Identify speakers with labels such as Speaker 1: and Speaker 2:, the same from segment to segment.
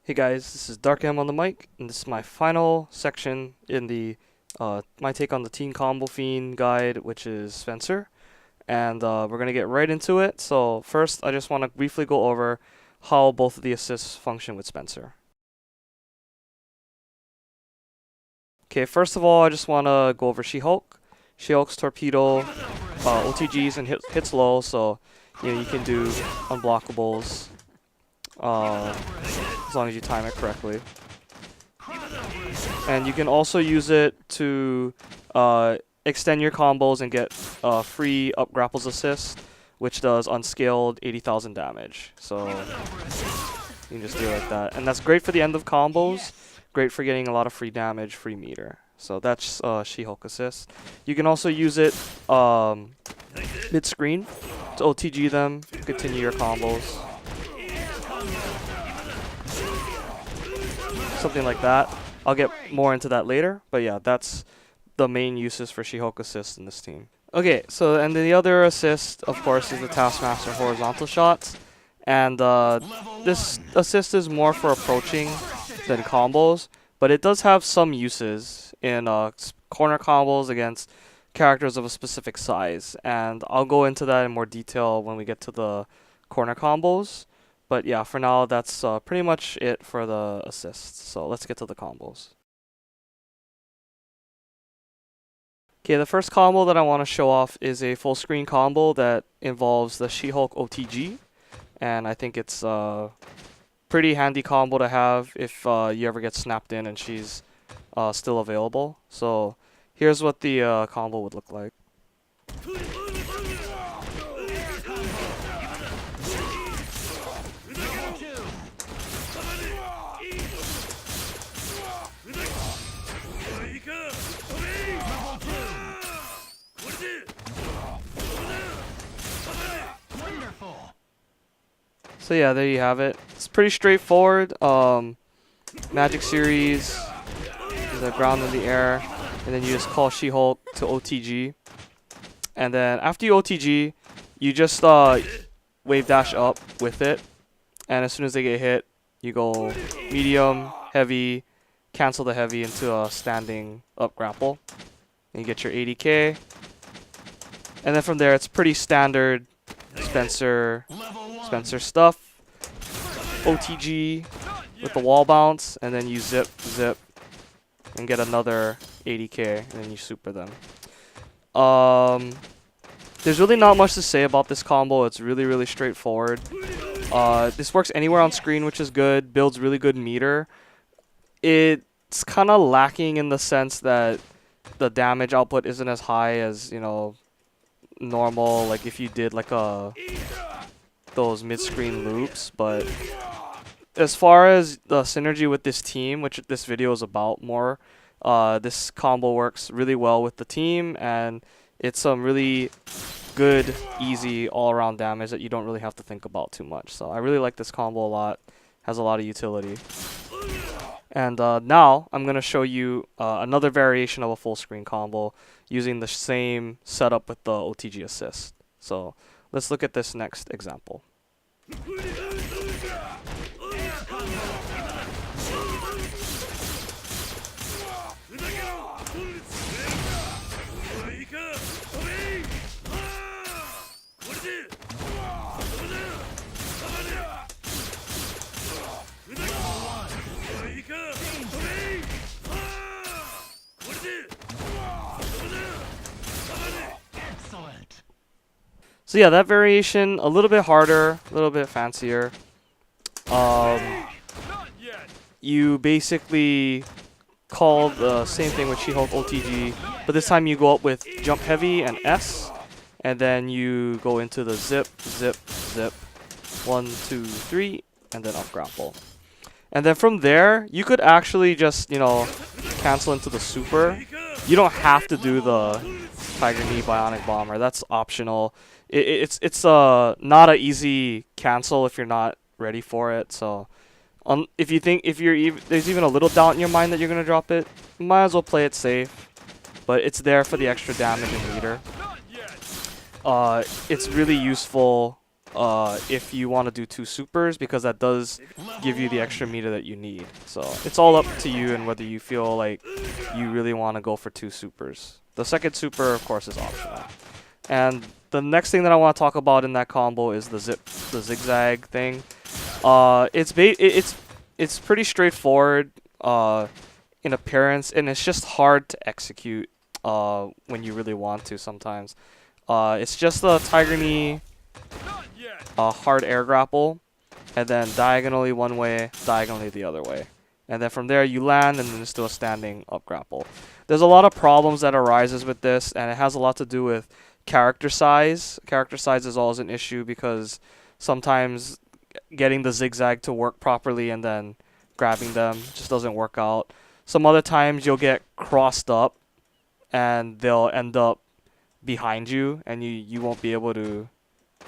Speaker 1: Hey guys, this is DarkM on the mic, and this is my final section in the my take on the Team Combofiend guide, which is Spencer, and we're gonna get right into it. So first, I just want to briefly go over how both of the assists function with Spencer. Okay, first of all, I just want to go over She-Hulk. She-Hulk's torpedo OTGs and hits low, so you can do unblockables as long as you time it correctly. And you can also use it to extend your combos and get free up grapples assist, which does unscaled 80,000 damage. So you can just do it like that. And that's great for the end of combos, great for getting a lot of free damage, free meter. So that's She-Hulk assist. You can also use it mid-screen to OTG them, continue your combos. Something like that. I'll get more into that later, but yeah, that's the main uses for She-Hulk assist in this team. Okay, so and the other assist, of course, is the TaskMaster horizontal shots, and this assist is more for approaching than combos, but it does have some uses in corner combos against characters of a specific size, and I'll go into that in more detail when we get to the corner combos. But yeah, for now, that's pretty much it for the assists. So let's get to the combos. Okay, the first combo that I want to show off is a full screen combo that involves the She-Hulk OTG. And I think it's a pretty handy combo to have if you ever get snapped in and she's still available. So here's what the combo would look like. So yeah, there you have it. It's pretty straightforward. Magic series, the ground in the air, and then you just call She-Hulk to OTG. And then after you OTG, you just wave dash up with it. And as soon as they get hit, you go medium, heavy, cancel the heavy into a standing up grapple. And you get your 80k. And then from there, it's pretty standard Spencer stuff. OTG with the wall bounce, and then you zip, and get another 80k, and then you super them. There's really not much to say about this combo. It's really straightforward. This works anywhere on screen, which is good. Builds really good meter. It's kind of lacking in the sense that the damage output isn't as high as, you know, normal, like if you did like those mid-screen loops. But as far as the synergy with this team, which this video is about more, this combo works really well with the team, and it's some really good, easy all-around damage that you don't really have to think about too much. So I really like this combo a lot. Has a lot of utility. And now I'm going to show you another variation of a full screen combo using the same setup with the OTG assist. So let's look at this next example. So yeah, that variation, a little bit harder, a little bit fancier. You basically call the same thing with She-Hulk OTG, but this time you go up with jump heavy and S, and then you go into the zip, 1, 2, 3, and then up grapple. And then from there, you could actually just, you know, cancel into the super. You don't have to do the Tiger Knee Bionic Bomber. That's optional. It's not an easy cancel if you're not ready for it. So if there's even a little doubt in your mind that you're gonna drop it, you might as well play it safe. But it's there for the extra damage and meter. It's really useful if you want to do 2 supers, because that does give you the extra meter that you need. So it's all up to you and whether you feel like you really want to go for 2 supers. The second super, of course, is optional. And the next thing that I want to talk about in that combo is the zigzag thing. It's pretty straightforward in appearance, and it's just hard to execute when you really want to sometimes. It's just the Tiger Knee hard air grapple, and then diagonally one way, diagonally the other way. And then from there you land and then just do a standing up grapple. There's a lot of problems that arises with this, and it has a lot to do with character size. Character size is always an issue because sometimes getting the zigzag to work properly and then grabbing them just doesn't work out. Some other times you'll get crossed up and they'll end up behind you and you won't be able to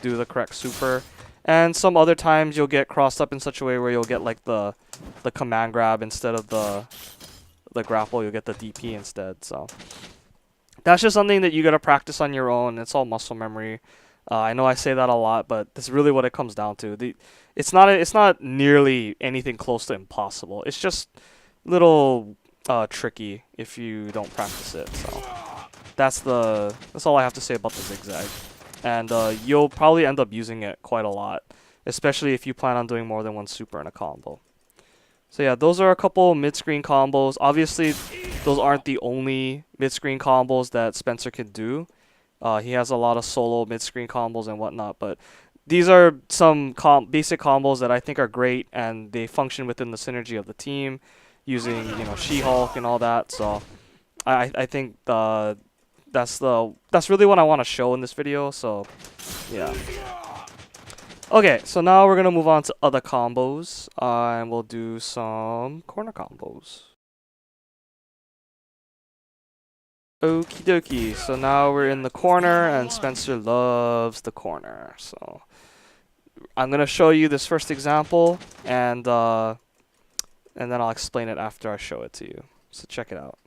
Speaker 1: do the correct super. And some other times you'll get crossed up in such a way where you'll get like the command grab instead of the grapple. You'll get the DP instead. So that's just something that you gotta practice on your own. It's all muscle memory. I know I say that a lot, but that's really what it comes down to. It's not nearly anything close to impossible. It's just little tricky if you don't practice it. So that's all I have to say about the zigzag. And you'll probably end up using it quite a lot, especially if you plan on doing more than 1 super in a combo. So yeah, those are a couple mid-screen combos. Obviously, those aren't the only mid-screen combos that Spencer can do. He has a lot of solo mid-screen combos and whatnot, but these are some basic combos that I think are great, and they function within the synergy of the team, using She-Hulk and all that. So I think that's really what I want to show in this video. So yeah. Okay, so now we're gonna move on to other combos, and we'll do some corner combos. Okie dokie, so now we're in the corner, and Spencer loves the corner. So I'm gonna show you this first example, and then I'll explain it after I show it to you. So check it out.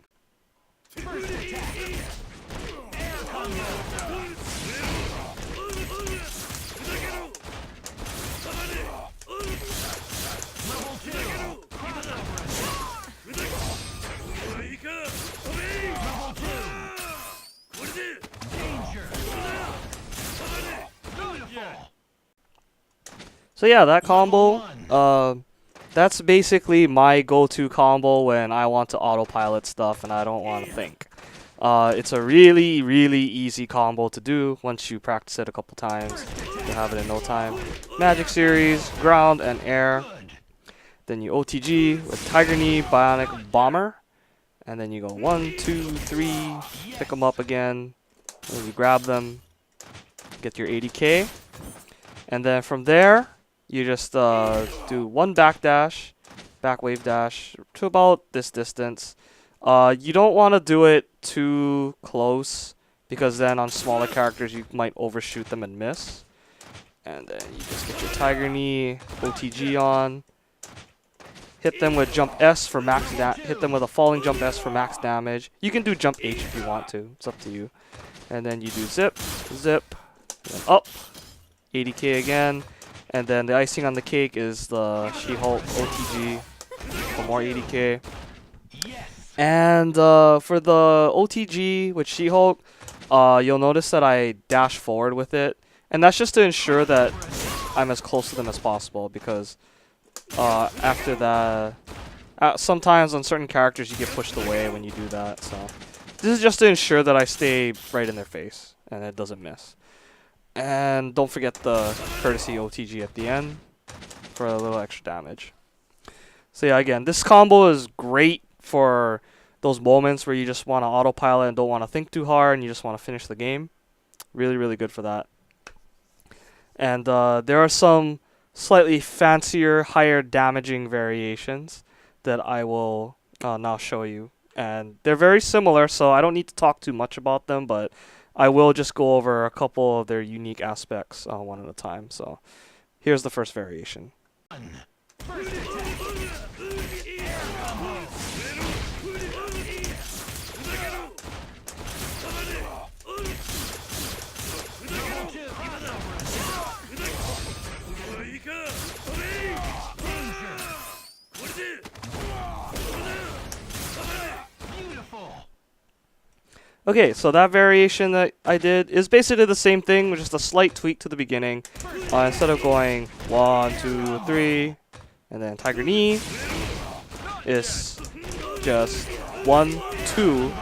Speaker 1: So yeah, that combo, that's basically my go-to combo when I want to autopilot stuff and I don't want to think. It's a really, really easy combo to do once you practice it a couple times. You'll have it in no time. Magic Series, ground, and air. Then you OTG with Tiger Knee, Bionic Bomber. And then you go 1, 2, 3, pick them up again. And then you grab them, get your 80k. And then from there, you just do 1 back dash, back wave dash to about this distance. You don't want to do it too close, because then on smaller characters you might overshoot them and miss. And then you just get your Tiger Knee, OTG on. Hit them with jump S for max hit them with a falling jump S for max damage. You can do jump H if you want to. It's up to you. And then you do zip, zip, then up, 80k again. And then the icing on the cake is the She-Hulk OTG for more 80k. And for the OTG with She-Hulk, you'll notice that I dash forward with it. And that's just to ensure that I'm as close to them as possible, because after that, sometimes on certain characters you get pushed away when you do that. So this is just to ensure that I stay right in their face and it doesn't miss. And don't forget the courtesy OTG at the end for a little extra damage. So yeah, again, this combo is great for those moments where you just want to autopilot and don't want to think too hard and you just want to finish the game. Really, really good for that. And there are some slightly fancier, higher damaging variations that I will now show you. And they're very similar, so I don't need to talk too much about them, but I will just go over a couple of their unique aspects one at a time. So here's the first variation. Okay, so that variation that I did is basically the same thing with just a slight tweak to the beginning. Instead of going 1, 2, 3, and then Tiger Knee, it's just 1, 2,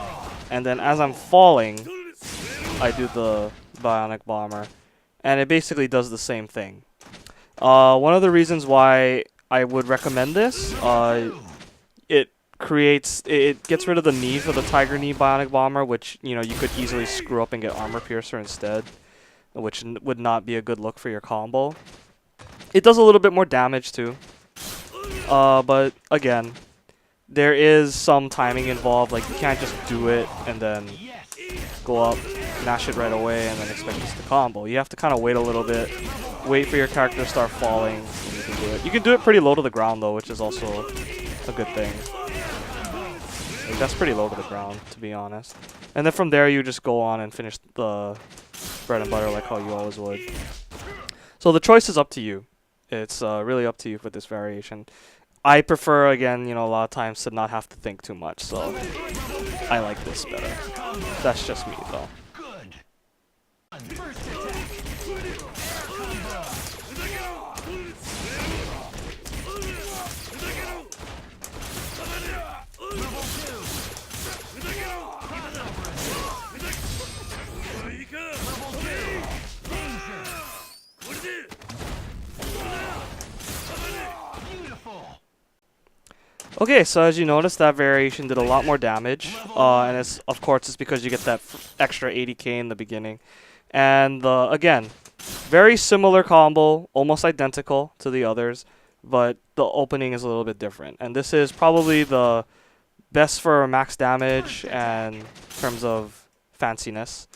Speaker 1: and then as I'm falling, I do the Bionic Bomber, and it basically does the same thing. One of the reasons why I would recommend this, it gets rid of the need for the Tiger Knee Bionic Bomber, which, you know, you could easily screw up and get Armor Piercer instead, which would not be a good look for your combo. It does a little bit more damage too, but again, there is some timing involved. Like, you can't just do it and then go up, mash it right away, and then expect this to combo. You have to kind of wait a little bit, wait for your character to start falling, and you can do it. You can do it pretty low to the ground though, which is also a good thing. Like, that's pretty low to the ground, to be honest. And then from there, you just go on and finish the bread and butter like how you always would. So the choice is up to you. It's really up to you for this variation. I prefer, again, you know, a lot of times to not have to think too much, so I like this better. That's just me, though. Okay, so as you notice, that variation did a lot more damage, and it's, of course, it's because you get that extra 80k in the beginning. And again, very similar combo, almost identical to the others, but the opening is a little bit different. And this is probably the best for max damage and in terms of fanciness.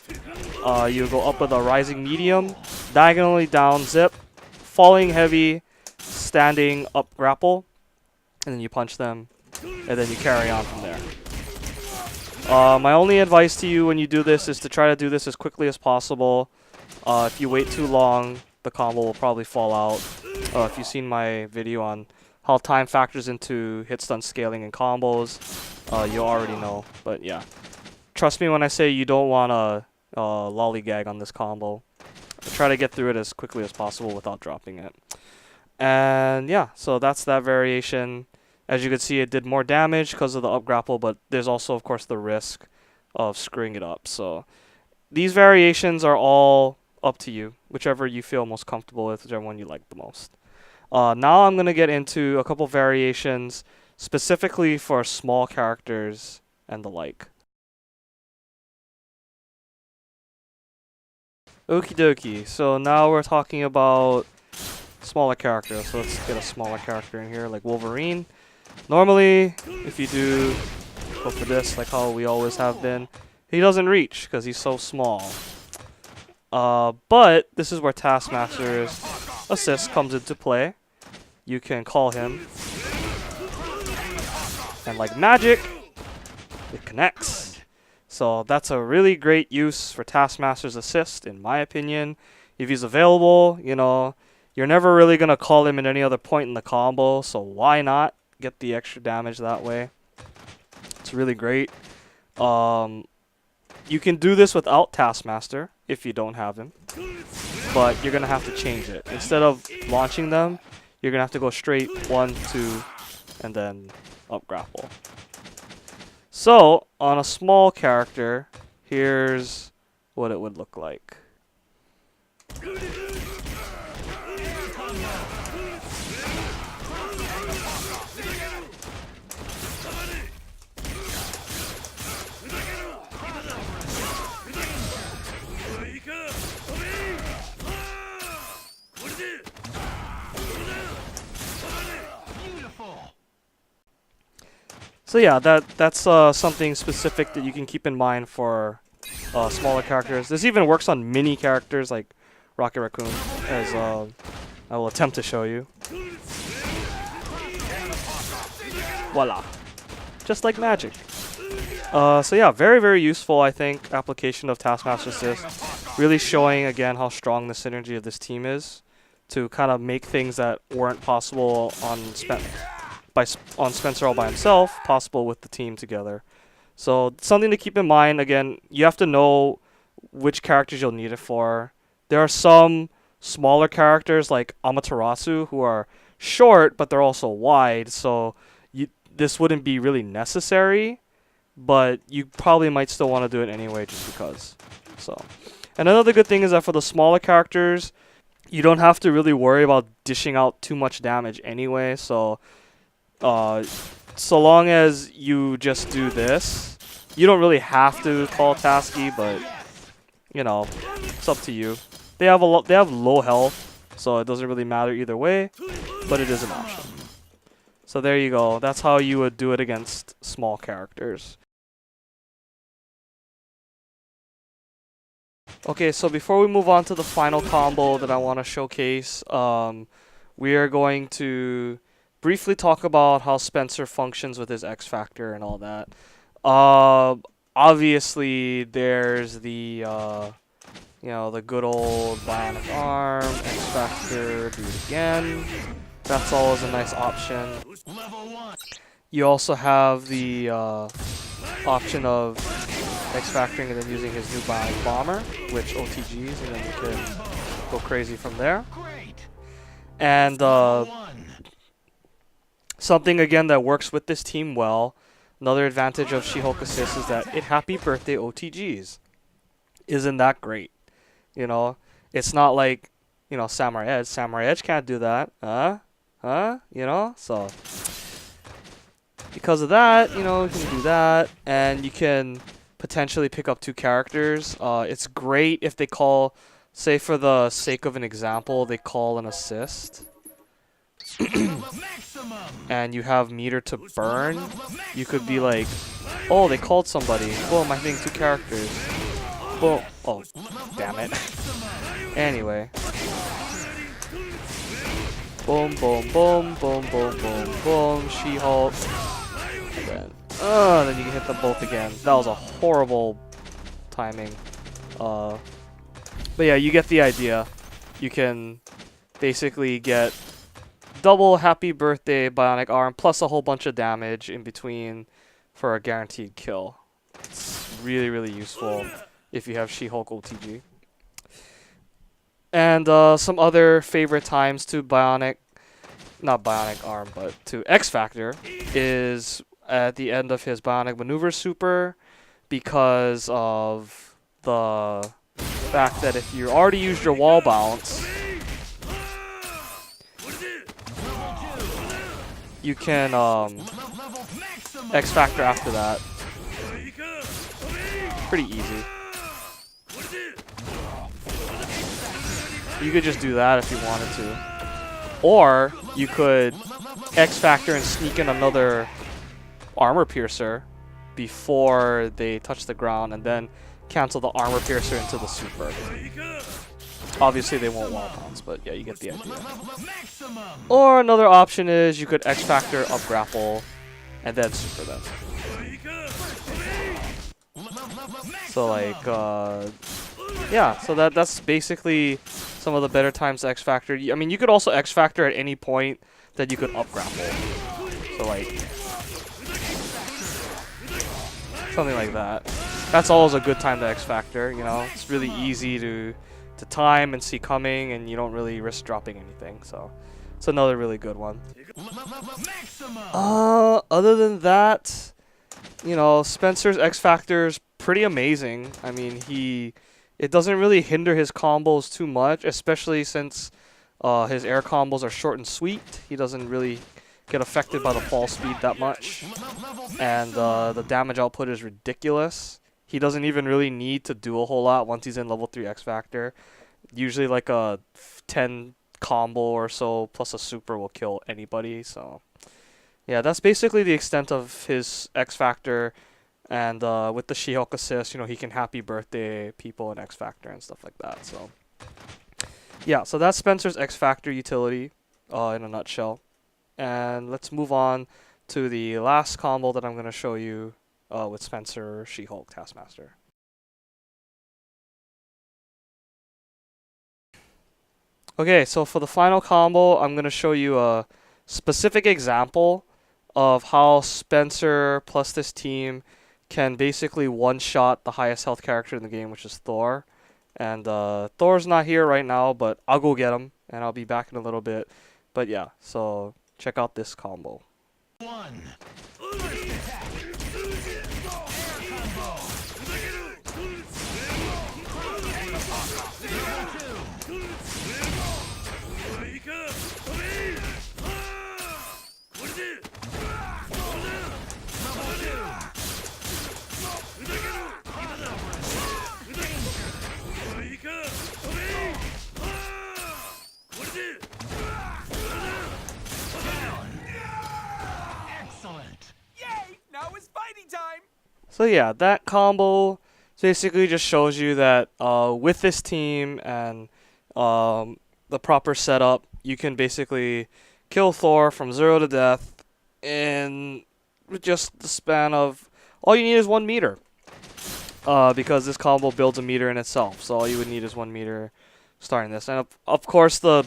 Speaker 1: You go up with a rising medium, diagonally down zip, falling heavy, standing up grapple, and then you punch them, and then you carry on from there. My only advice to you when you do this is to try to do this as quickly as possible. If you wait too long, the combo will probably fall out. If you've seen my video on how time factors into hit stun scaling and combos, you already know. But yeah, trust me when I say you don't want to lollygag on this combo. Try to get through it as quickly as possible without dropping it. And yeah, so that's that variation. As you can see, it did more damage because of the up grapple, but there's also, of course, the risk of screwing it up. So these variations are all up to you, whichever you feel most comfortable with, whichever one you like the most. Now I'm going to get into a couple variations specifically for small characters and the like. Okie dokie, so now we're talking about smaller characters. So let's get a smaller character in here, like Wolverine. Normally, if you do go for this, like how we always have been, he doesn't reach because he's so small. But this is where TaskMaster's assist comes into play. You can call him, and like magic, it connects. So that's a really great use for TaskMaster's assist, in my opinion. If he's available, you know, you're never really going to call him at any other point in the combo, so why not get the extra damage that way? It's really great. You can do this without TaskMaster if you don't have him, but you're going to have to change it. Instead of launching them, you're going to have to go straight 1, 2, and then up grapple. So, on a small character, here's what it would look like. So yeah, that's something specific that you can keep in mind for smaller characters. This even works on mini characters like Rocket Raccoon, as I will attempt to show you. Voila. Just like magic. So yeah, very, very useful, I think, application of Taskmaster Assist. Really showing, again, how strong the synergy of this team is to kind of make things that weren't possible on Spencer all by himself possible with the team together. So something to keep in mind. Again, you have to know which characters you'll need it for. There are some smaller characters like Amaterasu who are short, but they're also wide. So this wouldn't be really necessary, but you probably might still want to do it anyway just because. So, and another good thing is that for the smaller characters, you don't have to really worry about dishing out too much damage anyway. So, so long as you just do this, you don't really have to call Tasky, but you know, it's up to you. They have they have low health, so it doesn't really matter either way, but it is an option. So there you go. That's how you would do it against small characters. Okay, so before we move on to the final combo that I want to showcase, we are going to briefly talk about how Spencer functions with his X Factor and all that. Obviously, there's the the good old bionic arm, X Factor, do it again. That's always a nice option. You also have the option of X Factoring and then using his new bionic bomber, which OTGs, and then you can go crazy from there. And something again that works with this team well, another advantage of She-Hulk Assist is that it Happy Birthday OTGs. Isn't that great? You know, it's not like, Samurai Edge. Samurai Edge can't do that. So because of that, you can do that, and you can potentially pick up 2 characters. It's great if they call, say for the sake of an example, they call an assist. And you have meter to burn. You could be like, oh, they called somebody. Boom, I'm hitting 2 characters. Boom. Oh, damn it. Anyway. Boom, boom, boom, boom, boom, boom, boom. She-Hulk. Then you can hit them both again. That was a horrible timing. But yeah, you get the idea. You can basically get double Happy Birthday Bionic Arm plus a whole bunch of damage in between for a guaranteed kill. It's really, really useful if you have She-Hulk OTG. And some other favorite times to not Bionic Arm, but to X Factor is at the end of his Bionic Maneuver Super, because of the fact that if you already used your wall bounce, you can X Factor after that. Pretty easy. You could just do that if you wanted to. Or you could X Factor and sneak in another Armor Piercer before they touch the ground, and then cancel the Armor Piercer into the Super. Obviously they won't wall bounce, but yeah, you get the idea. Or another option is you could X Factor, up grapple, and then Super them. So like, yeah, so that's basically some of the better times to X Factor. I mean, you could also X Factor at any point that you could up grapple. So like, something like that. That's always a good time to X Factor, It's really easy to time and see coming, and you don't really risk dropping anything. So it's another really good one. Other than that, Spencer's X Factor is pretty amazing. I mean, it doesn't really hinder his combos too much, especially since his air combos are short and sweet. He doesn't really get affected by the fall speed that much, and the damage output is ridiculous. He doesn't even really need to do a whole lot once he's in level 3 X Factor. Usually like a 10 combo or so plus a super will kill anybody. So yeah, that's basically the extent of his X Factor. And with the She-Hulk assist, he can Happy Birthday people in X Factor and stuff like that. So yeah, so that's Spencer's X Factor utility in a nutshell. And let's move on to the last combo that I'm going to show you with Spencer, She-Hulk, Taskmaster. Okay, so for the final combo, I'm going to show you a specific example of how Spencer plus this team can basically one-shot the highest health character in the game, which is Thor. And Thor's not here right now, but I'll go get him, and I'll be back in a little bit. But yeah, so check out this combo.
Speaker 2: One. Excellent.
Speaker 3: Yay! Now it's fighting time!
Speaker 1: So yeah, that combo basically just shows you that with this team and the proper setup, you can basically kill Thor from 0 to death in just the span of, all you need is 1 meter. Because this combo builds a meter in itself, so all you would need is 1 meter starting this. And of course the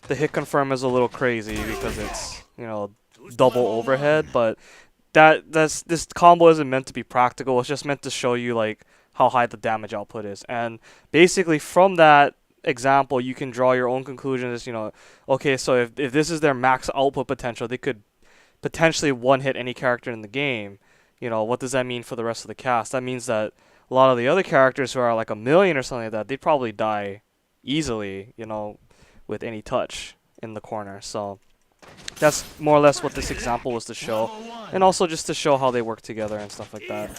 Speaker 1: hit confirm is a little crazy because it's, you know, double overhead, but this combo isn't meant to be practical. It's just meant to show you like how high the damage output is. And basically from that example, you can draw your own conclusions. You know, okay, so if this is their max output potential, they could potentially one-hit any character in the game. You know, what does that mean for the rest of the cast? That means that a lot of the other characters who are like 1,000,000 or something like that, they'd probably die easily, you know, with any touch in the corner. So that's more or less what this example was to show, and also just to show how they work together and stuff like that.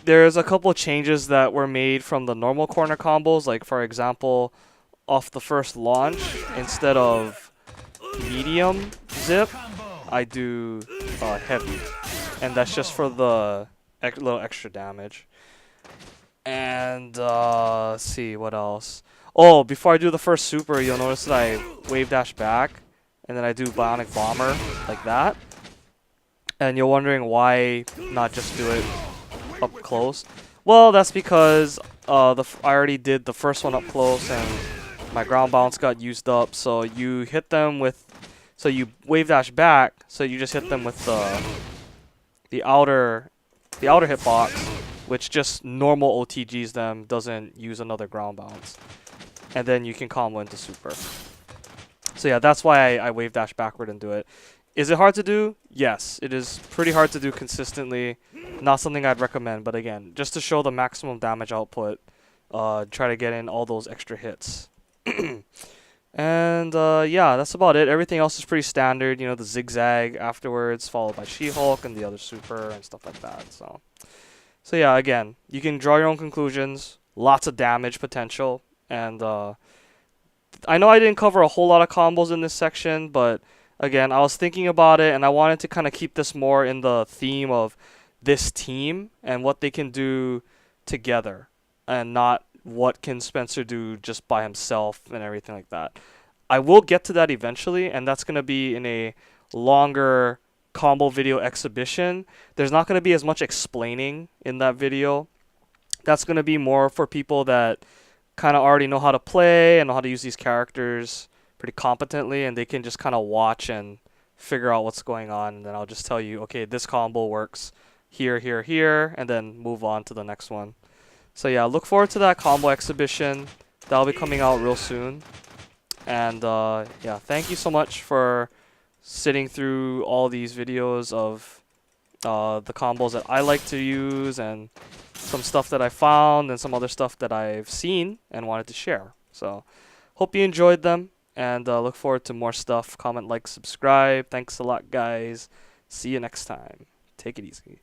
Speaker 1: There's a couple changes that were made from the normal corner combos, like for example, off the first launch, instead of medium zip, I do heavy, and that's just for the little extra damage. And let's see what else. Oh, before I do the first super, you'll notice that I wave dash back, and then I do bionic bomber like that. And you're wondering why not just do it up close. Well, that's because I already did the first one up close, and my ground bounce got used up. So you hit them with, so you wave dash back, so you just hit them with the outer hitbox, which just normal OTGs them, doesn't use another ground bounce. And then you can combo into super. So yeah, that's why I wave dash backward and do it. Is it hard to do? Yes, it is pretty hard to do consistently. Not something I'd recommend, but again, just to show the maximum damage output, try to get in all those extra hits. And yeah, that's about it. Everything else is pretty standard. You know, the zigzag afterwards, followed by She-Hulk and the other super and stuff like that. So yeah, again, you can draw your own conclusions. Lots of damage potential. And I know I didn't cover a whole lot of combos in this section, but again, I was thinking about it, and I wanted to kind of keep this more in the theme of this team and what they can do together, and not what can Spencer do just by himself and everything like that. I will get to that eventually, and that's going to be in a longer combo video exhibition. There's not going to be as much explaining in that video. That's going to be more for people that kind of already know how to play and know how to use these characters pretty competently, and they can just kind of watch and figure out what's going on, and then I'll just tell you, okay, this combo works here, here, here, and then move on to the next one. So yeah, look forward to that combo exhibition. That'll be coming out real soon. And yeah, thank you so much for sitting through all these videos of the combos that I like to use, and some stuff that I found, and some other stuff that I've seen and wanted to share. So hope you enjoyed them, and look forward to more stuff. Comment, like, subscribe. Thanks a lot, guys. See you next time. Take it easy.